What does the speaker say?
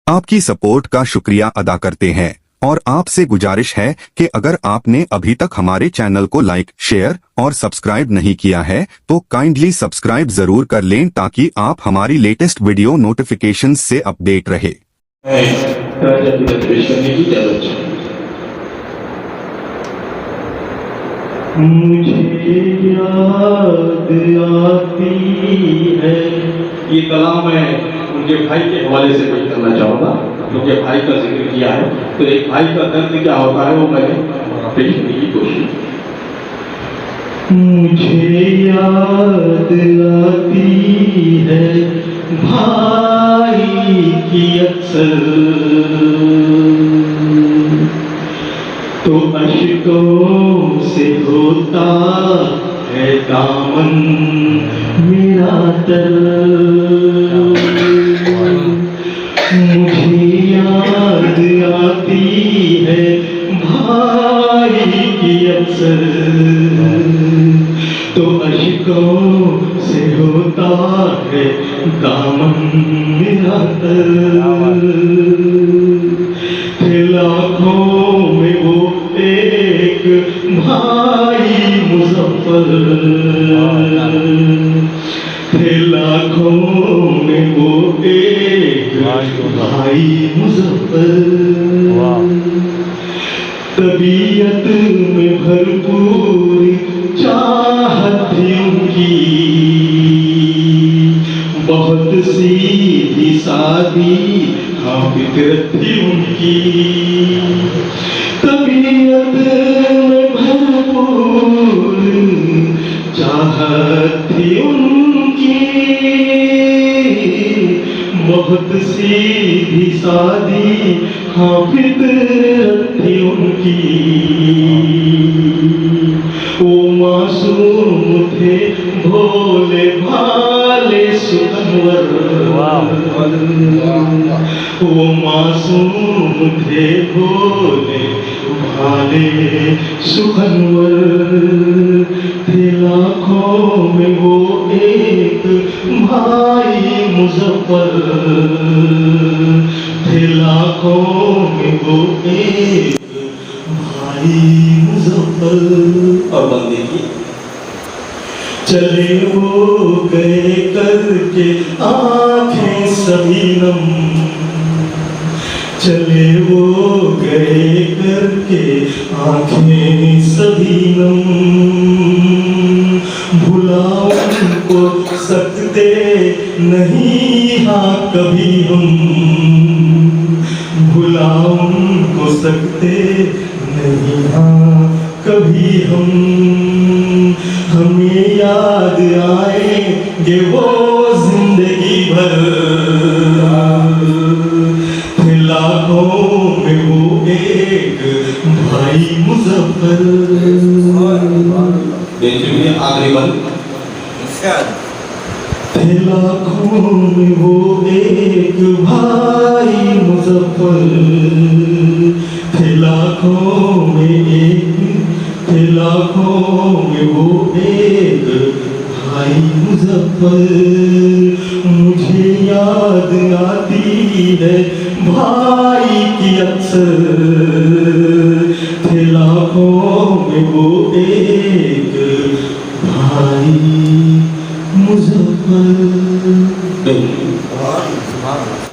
आपकी सपोर्ट का शुक्रिया अदा करते हैं और आपसे गुजारिश है कि अगर आपने अभी तक हमारे चैनल को लाइक, शेयर और सब्सक्राइब नहीं किया है तो काइंडली सब्सक्राइब जरूर कर लें ताकि आप हमारी लेटेस्ट वीडियो नोटिफिकेशन से अपडेट रहे। मुझे याद आती है, ये कलाम मैं उनके भाई के हवाले से पेश करना चाहूँगा क्योंकि भाई का जिक्र किया है तो एक भाई का दर्द क्या होता है वो मैंने पेश करने की कोशिश। मुझे याद आती है भाई की अक्सर, तो अश्कों से होता है दामन मेरा तर। मुझे याद आती है भाई की अक्सर, तो अश्कों से होता है दामन मेरा तर। लाखों में वो एक भाई मुजफ्फर, थे लाखों में वो एक भाई मुजफ्फर। तबीयत में भरपूर चाहत थी उनकी, बहुत सीधी सादी हाँ फितरत थी उनकी। तबीयत में भरपूर चाहत थी उनकी, बहुत सीधी सादी हाँ फितरत थी उनकी। वो मासूम थे भोले भाले सुखनवर, वो मासूम थे भोले भाले सुखनवर। थे लाखों में वो एक भाई मुजफ्फर, थे लाखों में वो एक भाई मुजफ्फर। और बंदे की चले वो गए करके आंखें सभी नम, चले वो गए करके आंखें सभी नम। भुला उनको सकते नहीं हाँ कभी हम, भुला उनको सकते नहीं हाँ कभी हम। हमें याद आएंगे वो जिंदगी भर, थे लाखों में वो एक भाई मुजफ्फर। देखिए आखिरी बंद, थे लाखों में वो एक भाई मुजफ्फर, थे लाखों में एक, थे लाखों में वो एक भाई मुजफ्फर। मुझे याद आती है भाई की अक्सर, थे लाखों में वो एक